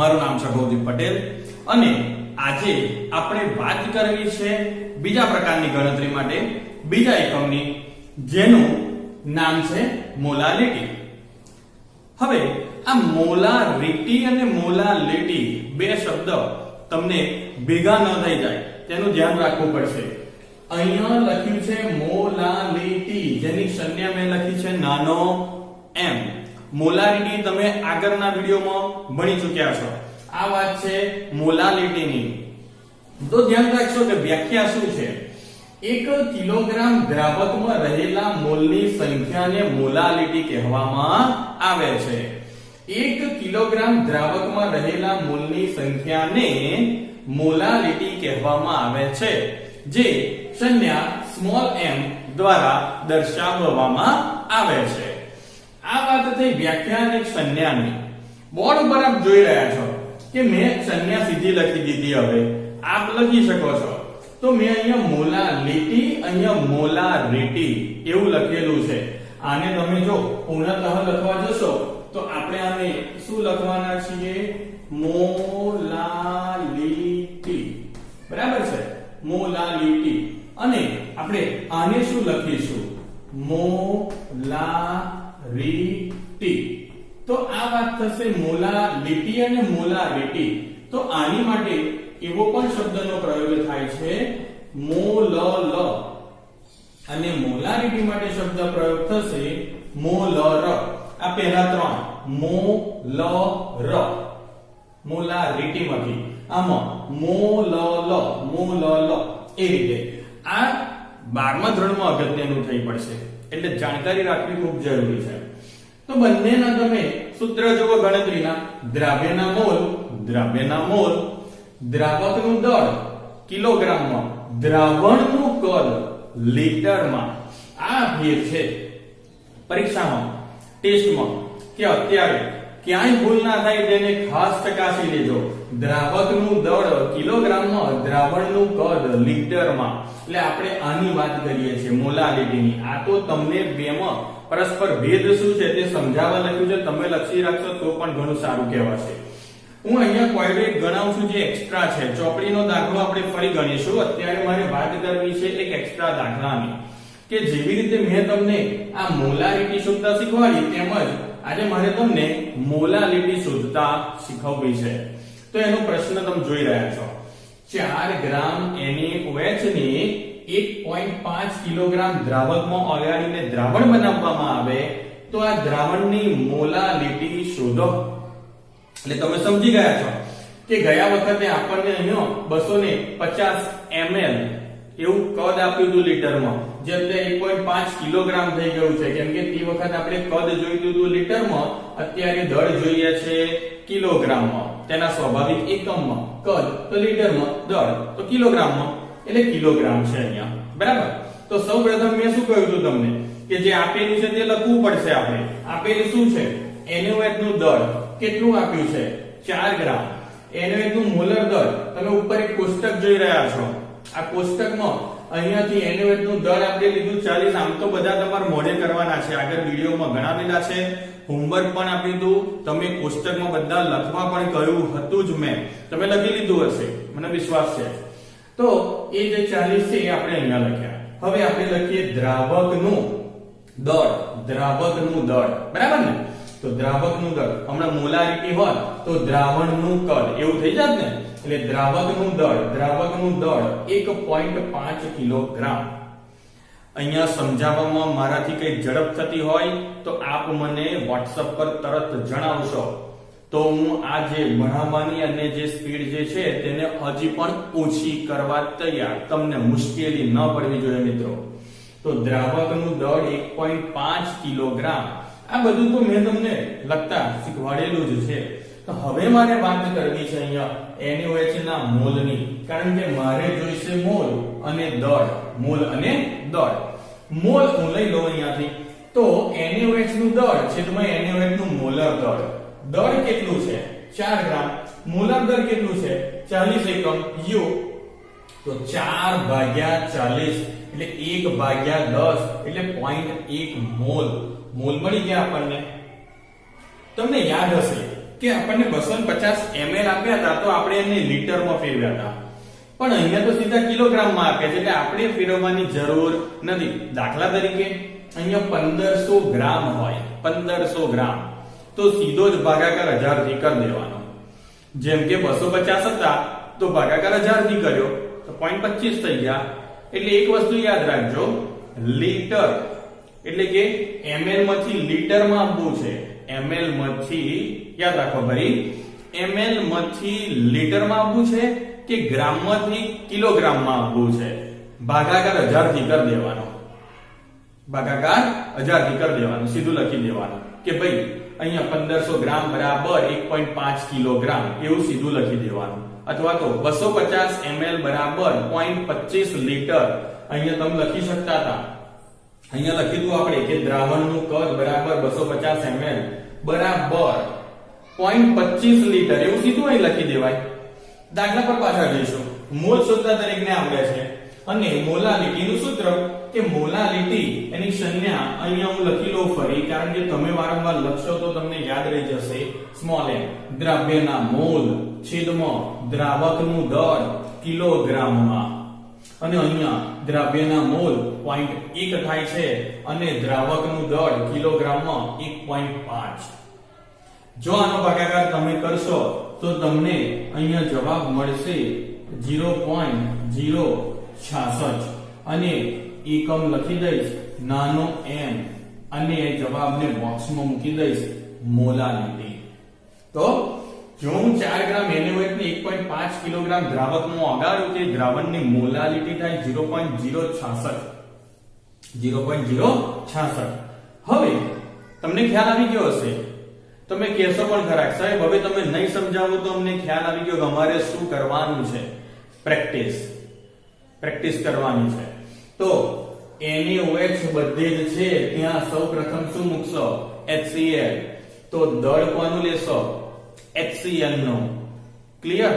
મારું નામ છે ભૌતિક પટેલ અને આજે આપણે વાત કરવી છે બીજા પ્રકારની ગણતરી માટે બીજા એકમની, જેનું નામ છે મોલાલિટી. હવે આ મોલારિટી અને મોલાલિટી બે શબ્દ તમને ભેગા ન થઈ જાય તેનું ધ્યાન રાખવું પડશે. અહીંયા લખ્યું છે મોલાલિટી, જેની સંજ્ઞા મેં લખી છે નાનો m. મોલારિટી તમે આગળના વિડિયોમાં ભણી ચૂક્યા છો. આ વાત છે મોલાલિટીની. તો ધ્યાન રાખશો કે વ્યાખ્યા શું છે. 1 કિલોગ્રામ દ્રાવકમાં રહેલા મોલની સંખ્યાને મોલાલિટી કહેવામાં આવે છે. 1 કિલોગ્રામ દ્રાવકમાં રહેલા મોલની સંખ્યાને મોલાલિટી કહેવામાં આવે છે, જે સંજ્ઞા સ્મોલ m દ્વારા દર્શાવવામાં આવે છે. આ વાત થઈ વ્યાખ્યા અને સંજ્ઞાની. બોર્ડ ઉપર આપ જોઈ રહ્યા છો કે મેં સંજ્ઞા સીધી લખી દીધી. હવે આપ લખી શકો છો. તો મેં અહીંયા મોલાલિટી, અહીંયા મોલારિટી એવું લખેલું છે. આને તમે જો પૂર્ણતઃ લખવા જશો તો આપણે આને શું લખવાના છીએ? મોલાલિટી. બરાબર છે, મોલાલિટી. અને આપણે આને શું લખીશું? મોલારિટી. તો આ વાત થશે મોલાલિટી અને મોલારિટી. તો આની માટે એવો પણ શબ્દનો પ્રયોગ થાય છે મોલલ, અને મોલારિટી માટે શબ્દ પ્રયોગ થશે મોલર. આ પહેલા ત્રણ મોલર મોલારિટી માંથી, આમાં મોલલ એ રીતે. આ 12મા ધોરણમાં અગત્યનું થઈ પડશે, એટલે જાણકારી રાખવી ખૂબ જરૂરી છે. તો બંનેના તમે સૂત્ર જુઓ ગણતરીના. દ્રાવ્યના મોલ, દ્રાવકનું દળ કિલોગ્રામમાં, દ્રાવણનું કદ લીટરમાં. આ ભેદ છે પરીક્ષામાં, ટેસ્ટમાં કે અત્યારે ક્યાંય ભૂલ ના થાય તેને ખાસ ચકાસી લેજો. દ્રાવકનું દળ કિલોગ્રામમાં, દ્રાવણનું કદ લીટરમાં. એટલે આપણે આની વાત કરીએ છીએ મોલાલિટીની. આ તો તમને બેમાં પરસ્પર ભેદ શું છે તે સમજાવવા લખ્યું છે. તમે લખી રાખશો તો પણ ઘણું સારું કહેવાશે. હું અહીંયા કોઈડેટ ગણાવું છું જે એક્સ્ટ્રા છે. ચોપડીનો દાખલો આપણે ફરી ગણીશું. અત્યારે મારે વાત કરવી છે એક એક્સ્ટ્રા દાખલાની, કે જેવી રીતે મેં તમને આ મોલારિટી શોધતા શીખવાડી, તેમજ આજે મારે તમને મોલાલિટી શોધતા શીખવવી છે. તો એનો પ્રશ્ન તમે જોઈ રહ્યા છો. 4 ગ્રામ NaOH ને 1.5 કિલોગ્રામ દ્રાવકમાં ઓગાળીને દ્રાવણ બનાવવામાં આવે તો આ દ્રાવણની મોલાલિટી શોધો. એટલે તમે સમજી ગયા છો કે ગયા વખતે આપણને અહીંયા 250 ml એવું કદ આપ્યું હતું લીટરમાં, જે અત્યારે 1.5 કિલોગ્રામ થઈ ગયું છે. કેમ કે તે વખત આપણે કદ જોઈતું હતું લીટરમાં, અત્યારે દળ જોઈએ છે કિલોગ્રામમાં. તેના સ્વાભાવિક એકમમાં કદ તો લીટરમાં, દળ તો કિલોગ્રામમાં, એટલે કિલોગ્રામ છે અહીંયા. બરાબર. તો સૌપ્રથમ મેં શું કહ્યું હતું તમને કે જે આપેલું છે તે લખવું પડશે. આપણે આપેલું શું છે? NaOH નું દળ કેટલું આપ્યું છે? 4 ગ્રામ. NaOH નું મોલર દળ તમે ઉપર એક કોષ્ટક જોઈ રહ્યા છો. આ કોષ્ટકમાં અહીંયાથી NaOH નું દળ આપણે લીધું 40. આમ તો બધા તમારે મોઢે કરવાના છે, આગળ વિડિયોમાં ગણાવેલા છે. હોમવર્ક પણ આપ્યું હતું, તમે કોષ્ટકમાં બધા લખવા પણ કહ્યું હતું જ મેં. તમે લખી લીધું હશે, મને વિશ્વાસ છે. તો એ જે 40 છે એ આપણે અહીંયા લખ્યા. હવે આપણે લખીએ દ્રાવકનું દળ. દ્રાવકનું દળ, બરાબર ને? તો દ્રાવકનું દળ, હમણાં મોલારિટી હોત તો દ્રાવણનું કદ એવું થઈ જાત ને. એટલે દ્રાવકનું દળ 1.5 કિલોગ્રામ. અહીંયા સમજાવવામાં મારાથી કઈ ઝડપ થતી હોય તો આપ મને WhatsApp પર તરત જણાવશો, તો હું આ જે ભણાવવાની અને જે સ્પીડ જે છે તેને હજી પણ ઓછી કરવા તૈયાર. તમને મુશ્કેલી ન પડવી જોઈએ મિત્રો. તો દ્રાવકનું દળ 1.5 કિલોગ્રામ. આ બધું તો મેં તમને લખતા શીખવાડેલું જ છે. તો હવે મારે વાત કરવી છે અહીંયા NaOH ના મોલની, કારણ કે મારે જોઈશે મોલ અને દળ. મોલ અને દળ. મોલ હું લઈ લઉં અહીંયાથી. તો NaOH નું દળ છેદમાં NaOH નું મોલર દળ. દળ કેટલું છે? 4 ગ્રામ. મોલર દળ કેટલું છે? 40 એકમ. U તો 4/40 એટલે 1/10 એટલે 0.1 મોલ. મોલ મળી ગયા આપણને. તમને યાદ હશે કે આપણને 250 ml આપ્યા હતા તો આપણે એને લીટરમાં ફેરવ્યા હતા, પણ અહીંયા તો સીધા કિલોગ્રામમાં આપ્યા છે એટલે આપણે ફેરવવાની જરૂર નથી. દાખલા તરીકે અહીંયા 1500 ગ્રામ હોય, 1500 ગ્રામ, તો સીધો જ ભાગાકાર 1000 થી કરી દેવાનો. જેમ કે 250 હતા તો ભાગાકાર 1000 થી કર્યો તો 0.25 થઈ ગયા. એટલે એક વસ્તુ યાદ રાખજો, લીટર એટલે કે ml માંથી લીટરમાં આપવું છે, ml માંથી યાદ રાખો ભાઈ, ml માંથી લીટરમાં આપવું છે કે ગ્રામમાંથી કિલોગ્રામમાં આપવું છે. ભાગાકાર 1000 થી કરી દેવાનો, ભાગાકાર 1000 થી કરી દેવાનો, સીધું લખી દેવાનું કે ભાઈ અહીંયા 1500 ગ્રામ બરાબર 1.5 કિલોગ્રામ, એવું સીધું લખી દેવાનું. અથવા તો 250 ml બરાબર 0.25 લીટર, અહીંયા તમે લખી શકતા હતા, અહીંયા લખી દઉં આપણે કે દ્રાવણનું કદ બરાબર 250 ml બરાબર 0.25 લીટર, એવું સીધું અહીં લખી દેવાય. દાખલા પર પાછા જઈશું. મોલ શોધતા દરેકને આવડે છે અને મોલાલિટીનું સૂત્ર કે મોલાલિટી એની સંજ્ઞા અહીંયા હું લખી લઉં ફરી, કારણ કે તમે વારંવાર લખશો તો તમને યાદ રહી જશે. સ્મોલ m દ્રવ્યના મોલ છેદમાં દ્રાવકનું દર કિલોગ્રામમાં, અને અહીંયા દ્રવ્યના મોલ 0.1 થાય છે અને દ્રાવકનું દર કિલોગ્રામમાં 1.5. જો આનો ભાગાકાર તમે કરશો તો તમને અહીંયા જવાબ મળશે 0.066 અને એકમ લખી દઈશ નાનો m અને જવાબને બોક્સમાં મૂકી દઈશ મોલાલિટી. તો જો હું 4 ગ્રામ NaOH ને 1.5 કિલોગ્રામ દ્રાવકમાં ઓગાળું તે દ્રાવણની મોલાલિટી થાય 0.066. હવે તમને ખ્યાલ આવી ગયો હશે, તમે કહેશો પણ ખરા સાહેબ હવે તમે નહીં સમજાવો તો અમને ખ્યાલ આવી ગયો કે અમારે શું કરવાનું છે. પ્રેક્ટિસ કરવાની છે. તો NaOH બધે જ છે ત્યાં સૌપ્રથમ શું મૂકશો? HCl. તો દળ કોનું લેશો? HCl નો. ક્લિયર?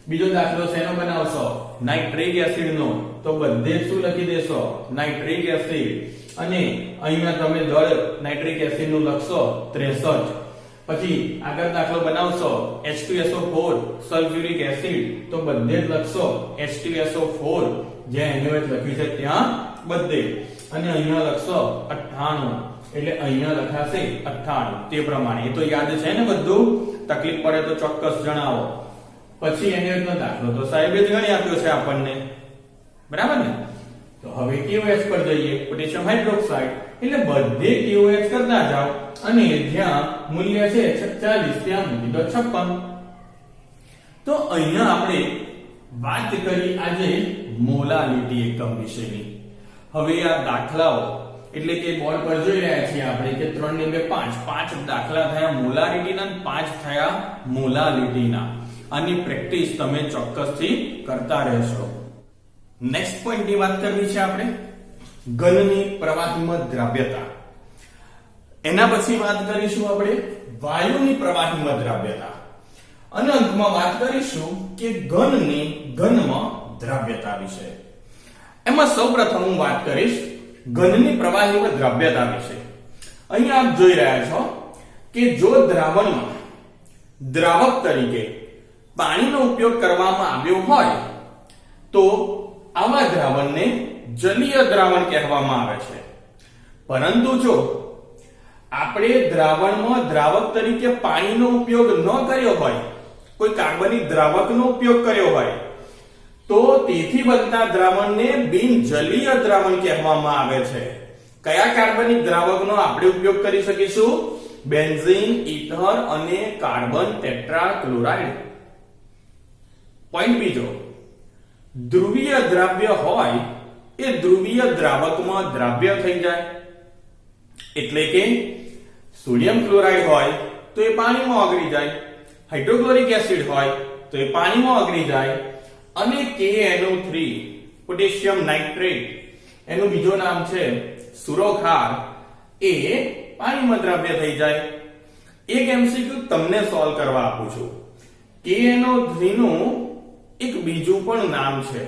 બીજો દાખલો શેનો બનાવશો? નાઇટ્રિક એસિડ નો. તો બધે શું લખી દેશો? Nitric acid. અને અહીંયા તમે દળ નાઇટ્રિક એસિડ નું લખશો 63. પછી આગળ દાખલો બનાવશો H2SO4 સલ્ફ્યુરિક એસિડ, તો બધે જ લખશો H2SO4 જે NaOH લખ્યું છે ત્યાં બધે, અને અહીંયા લખશો 98 એટલે અહીંયા લખાશે 98 તે પ્રમાણે. એ તો યાદ છે ને બધું? તકલીફ પડે તો ચોક્કસ જણાવો. પછી NaOH નો દાખલો તો સાહેબે જ ગણી આપ્યો છે આપણને, બરાબર ને? તો હવે KOH પર જઈએ, પોટેશિયમ હાઇડ્રોક્સાઇડ. એટલે બધે KOH કરતા જાઓ અને જ્યાં મૂલ્ય છે 46 ત્યાં મૂકી દો 56. તો અહીંયા આપણે વાત કરી આજે મોલાલિટી એકમ વિશેની. હવે આ દાખલાઓ એટલે કે બોર્ડ પર જોઈ રહ્યા છીએ આપણે કે 3 ને 2 5 દાખલા થયા મોલારિટીના અને 5 થયા મોલાલિટીના. આની પ્રેક્ટિસ તમે ચોક્કસથી કરતા રહેશો. નેક્સ્ટ પોઈન્ટ ની વાત કરવી છે આપણે, ઘનની પ્રવાહીમાં દ્રાવ્યતા. એના પછી વાત કરીશું આપણે વાયુની પ્રવાહીમાં દ્રાવ્યતા, અને અંતમાં વાત કરીશું કે ઘનમાં દ્રાવ્યતા વિશે. એમાં સૌપ્રથમ હું વાત કરીશ ઘનની પ્રવાહીમાં દ્રાવ્યતા વિશે. અહીંયા આપ જોઈ રહ્યા છો કે જો દ્રાવણમાં દ્રાવક તરીકે પાણીનો ઉપયોગ કરવામાં આવ્યો હોય તો આવા દ્રાવણને જલીય દ્રાવણ કહેવામાં આવે છે. પરંતુ જો આપણે દ્રાવણમાં દ્રાવક તરીકે પાણીનો ઉપયોગ ન કર્યો હોય, કોઈ કાર્બનિક દ્રાવકનો ઉપયોગ કર્યો હોય, તો તેથી બનતા દ્રાવણને બિનજલીય દ્રાવણ કહેવામાં આવે છે. કયા કાર્બનિક દ્રાવકનો આપણે ઉપયોગ કરી શકીશું? બેન્ઝીન, ઈથર અને કાર્બન ટેટ્રાક્લોરાઇડ. પોઈન્ટ બીજો, ધ્રુવીય દ્રાવ્ય હોય એ ધ્રુવીય દ્રાવકમાં દ્રાવ્ય થઈ જાય. એટલે કે સોડિયમ ક્લોરાઇડ હોય તો એ પાણીમાં ઓગળી જાય, હાઇડ્રોક્લોરિક એસિડ હોય તો એ પાણીમાં ઓગળી જાય, અને KNO3 પોટેશિયમ નાઇટ્રેટ એનું બીજું નામ છે સુરોખાર, એ પાણીમાં દ્રાવ્ય થઈ જાય. એક MCQ તમને સોલ્વ કરવા આપું છું. KNO3 નું એક બીજું પણ નામ છે,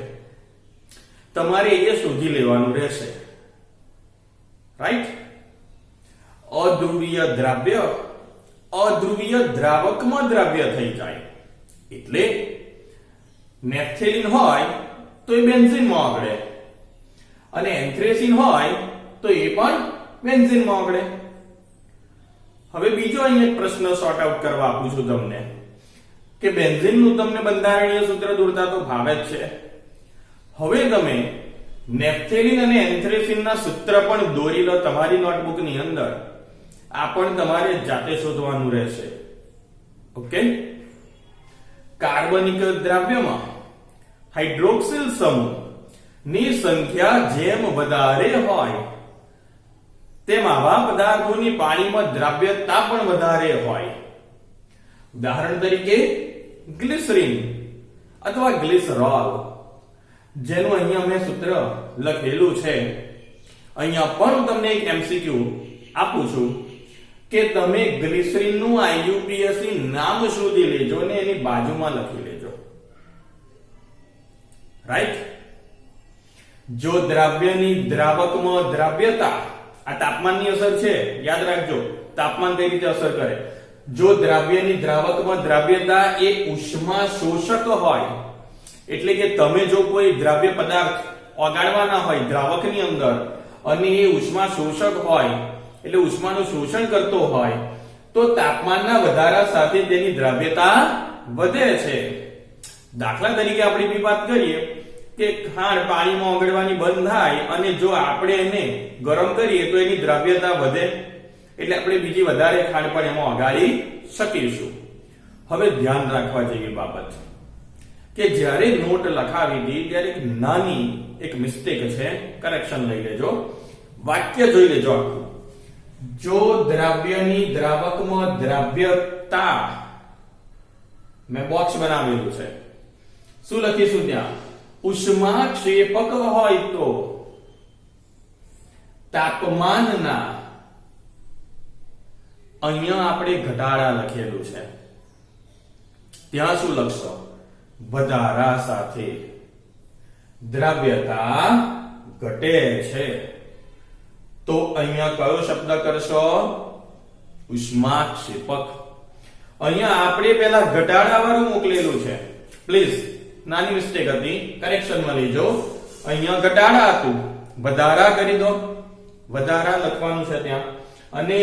તમારે એ શોધી લેવાનું રહેશે. રાઈટ? અધ્રુવીય દ્રાવ્ય, અધ્રુવીય દ્રાવકમાં દ્રાવ્ય થઈ જાય. એટલે નેપ્થેલિન હોય તો એ બેન્ઝીનમાં ઓગળે અને એન્થ્રેસીન હોય તો એ પણ બેન્ઝીનમાં ઓગળે. હવે બીજો અહીં એક પ્રશ્ન સોર્ટ આઉટ કરવા આપું છું તમને કે બેન્ઝીનનું તમને બંધારણીય સૂત્ર દોરતા તો ભાવે જ છે. હવે તમે નેપ્થેલિન અને એન્થ્રેસીનના સૂત્ર પણ દોરી લો તમારી નોટબુકની અંદર. આ પણ તમારે જાતે શોધવાનું રહેશે. ઓકે. કાર્બનિક દ્રાવ્યમાં હાઇડ્રોક્સિલ સમૂહ ની સંખ્યા જેમ વધારે હોય તેમ આવા પદાર્થોની પાણીમાં દ્રાવ્યતા પણ વધારે હોય. ઉદાહરણ તરીકે ગ્લિસરીન અથવા ગ્લિસરોલ, જેનું અહીંયા મેં સૂત્ર લખેલું છે. અહીંયા પણ હું તમને એક એમસીક્યુ આપું છું કે તમે ગ્લિસરીનનું આઈયુપીએસી નામ શોધી લેજો ને એની બાજુમાં લખી લેજો. રાઈટ. જો દ્રાવ્યની દ્રાવકમાં દ્રાવ્યતા, આ તાપમાનની અસર છે, યાદ રાખજો તાપમાન કઈ રીતે અસર કરે. જો દ્રાવ્યની દ્રાવકમાં દ્રાવ્યતા એ ઉષ્મા શોષક હોય, એટલે કે તમે જો કોઈ દ્રાવ્ય પદાર્થ ઓગાળવાના હોય દ્રાવકની અંદર અને એ ઉષ્મા શોષક હોય, એટલે ઉષ્માનું શોષણ કરતો હોય, તો તાપમાનના વધારા સાથે તેની દ્રાવ્યતા વધે છે. દાખલા તરીકે આપણે બી વાત કરીએ કે ખાંડ પાણીમાં ઓગળવાની બંધ થાય અને જો આપણે એને ગરમ કરીએ તો એની દ્રાવ્યતા વધે, એટલે આપણે બીજી વધારે ખાંડ પણ એમાં ઓગાળી શકીશું. હવે ધ્યાન રાખવા જેવી બાબત કે જ્યારે નોટ લખાવી હતી ત્યારે એક નાની એક મિસ્ટેક છે, કરેક્શન લઈ લેજો. વાક્ય જોઈ લેજો આખું. જો દ્રાવ્યની દ્રાવકમાં દ્રાવ્યતા, મેં બોક્સ બનાવેલું છે, શું લખીશું ત્યાં? ઉષ્માક્ષેપક હોય તો તાપમાનના, અહીંયા આપણે ઘટાડા લખેલું છે, ત્યાં શું લખશો? વધારા સાથે દ્રાવ્યતા ઘટે છે. તો અહીંયા કયો શબ્દ કરશો? ઉષ્માક્ષેપક. અહીંયા આપણે પેલા ઘટાડા વાળું મોકલેલું છે, પ્લીઝ નાની મિસ્ટેક હતી, કરેક્શનમાં લેજો. અહીંયા ઘટાડા હતું, વધારા કરી દો, વધારા લખવાનું છે ત્યાં, અને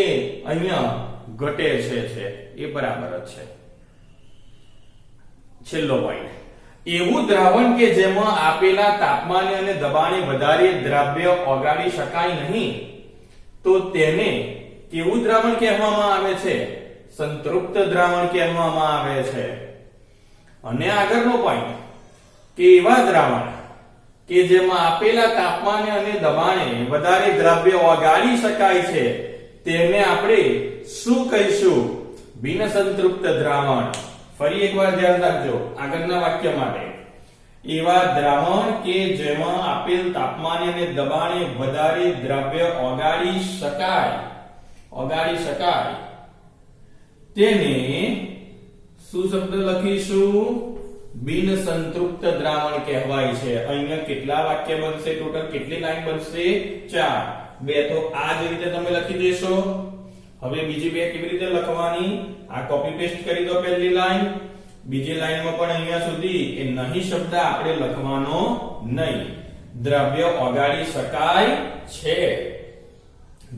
અહીંયા ઘટે છે એ બરાબર જ છે. છેલ્લો પોઈન્ટ, એવું દ્રાવણ કે જેમાં આપેલા તાપમાને અને દબાણે વધારે દ્રાવ્ય ઓગાળી શકાય નહીં, તો તેને કેવું દ્રાવણ કહેવામાં આવે છે? સંતૃપ્ત દ્રાવણ કહેવામાં આવે છે. અને આગળનો પોઈન્ટ કે એવા દ્રાવણ કે જેમાં આપેલા તાપમાને અને દબાણે વધારે દ્રાવ્ય ઓગાળી શકાય છે તેને આપણે શું કહીશું? બિન સંતૃપ્ત દ્રાવણ. ફરી એકવાર ધ્યાન રાખજો આગળના વાક્ય માટે. એવા દ્રાવણ કે જેમાં આપેલ તાપમાને અને દબાણે વધારે દ્રાવ્ય ઓગાળી શકાય તેને શું શબ્દ લખીશું? બિન સંતૃપ્ત દ્રાવણ કહેવાય છે. અહીંયા કેટલા વાક્ય બનશે? ટોટલ કેટલી લાઈન બનશે? 4. બે તો આ જ રીતે તમે લખી દેશો. હવે બીજી બે કેવી રીતે લખવાની? આ કોપી પેસ્ટ કરી દો પહેલી લાઈન. બીજી લાઈનમાં પણ અહીંયા સુધી એ નહીં શબ્દ આપણે લખવાનો નહીં. દ્રવ્ય ઓગાળી શકાય છે,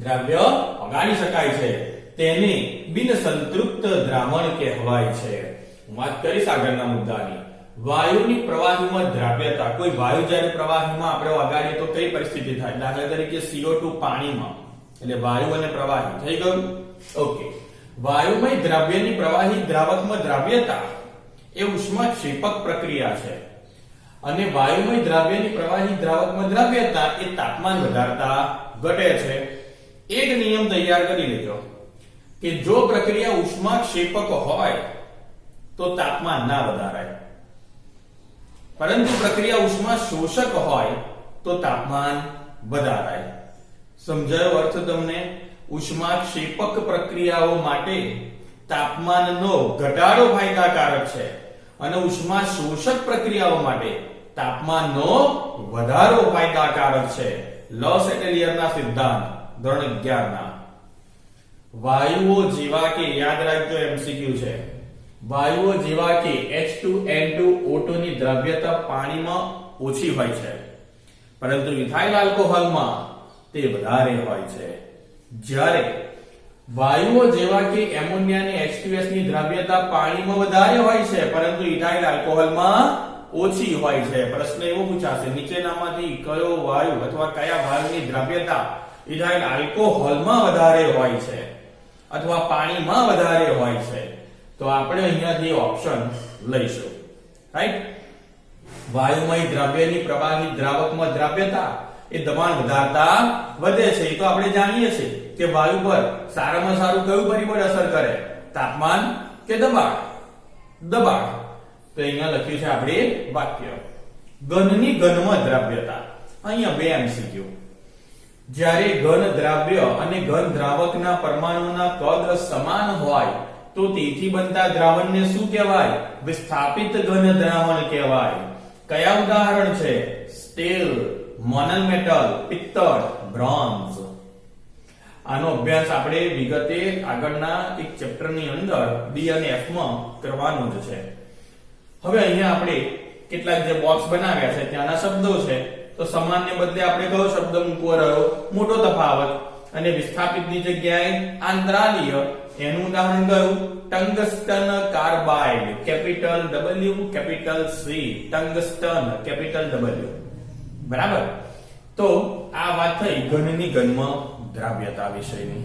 દ્રવ્ય ઓગાળી શકાય છે, તેને બિન સંતૃપ્ત દ્રાવણ કહેવાય છે. હું વાત કરીશ આગળના મુદ્દાની. વાયુની પ્રવાહીમાં દ્રાવ્યતા. કોઈ વાયુ જ્યારે પ્રવાહીમાં આપણે ઓગાળીએ તો કઈ પરિસ્થિતિ થાય? દાખલા તરીકે CO2 પાણીમાં, એટલે વાયુ અને પ્રવાહી થઈ ગયું. ઓકે. વાયુમય દ્રાવ્યની પ્રવાહી દ્રાવકમાં દ્રાવ્યતા એ ઉષ્માક્ષેપક પ્રક્રિયા છે, અને વાયુમય દ્રાવ્યની પ્રવાહી દ્રાવકમાં દ્રાવ્યતા એ તાપમાન વધારતા ઘટે છે. એક નિયમ તૈયાર કરી લેજો કે જો પ્રક્રિયા ઉષ્માક્ષેપક હોય તો તાપમાન ના વધારાય, પરંતુ પ્રક્રિયા ઉષ્મા શોષક હોય તો તાપમાન વધારાય. સમજાયો અર્થ તમને? ઉષ્માક્ષેપક પ્રક્રિયાઓ માટે તાપમાનનો ઘટાડો ફાયદાકારક છે અને ઉષ્મા શોષક પ્રક્રિયાઓ માટે તાપમાનનો વધારો ફાયદાકારક છે. લોસ એટેલિયરના સિદ્ધાંત ધોરણ 11 ના. વાયુઓ જેવા કે યાદ રાખજો એમસીક્યુ છે, વાયુઓ જેવા કે H2N2O2 ની દ્રવ્યતા પાણીમાં ઓછી હોય છે, પરંતુ ઇથાઇલ આલ્કોહોલમાં તે વધારે હોય છે. જ્યારે વાયુઓ જેવા કે એમોનિયા અને H2S ની દ્રવ્યતા પાણીમાં વધારે હોય છે, પરંતુ ઇથાઇલ આલ્કોહોલમાં ઓછી હોય છે. પ્રશ્ન એવો પૂછાશે, નીચેનામાંથી કયો વાયુ અથવા કયા વાયુની દ્રવ્યતા ઇથાઇલ આલ્કોહોલમાં વધારે હોય છે અથવા પાણીમાં વધારે હોય છે? તો આપણે અહીંયાથી ઓપ્શન લઈશું. રાઈટ? વાયુમય દ્રવ્યની પ્રવાહી દ્રાવકમાં દ્રવ્યતા એ દબાણ વધારતા વધે છે. એ તો આપણે જાણીએ છીએ કે વાયુ પર સારામાં સારું કયું પરિબળ અસર કરે? તાપમાન કે દબાણ? દબાણ. તો અહીંયા લખ્યું છે આપણે વાક્ય ઘનની ઘનમાં દ્રવ્યતા. અહીંયા બે એમસીક્યુ. જ્યારે ઘન દ્રાવ્ય અને ઘન દ્રાવકના પરમાણુના કદ સમાન હોય તો તેથી બનતા દ્રાવણને શું કહેવાય? વિસ્થાપિત ઘન દ્રાવણ કહેવાય. કયા ઉદાહરણ છે? સ્ટીલ, મોનલ મેટલ, પિત્તળ, બ્રોન્ઝ. આનો અભ્યાસ આપણે વિગતે આગળના એક ચેપ્ટરની અંદર બી અને એફ માં કરવાનો જ છે. હવે અહીંયા આપણે કેટલાક જે બોક્સ બનાવ્યા છે ત્યાંના શબ્દો છે. તો સમાનને બદલે આપણે કયો શબ્દ મૂકવો રહ્યો? મોટો તફાવત. અને વિસ્થાપિતની જગ્યાએ આંતરાલીય. એનું ઉદાહરણ કયું? Tungsten carbide, capital W capital C, tungsten capital W. બરાબર? તો આ વાત થઈ ઘનની ઘનમાં દ્રાવ્યતા વિષયની.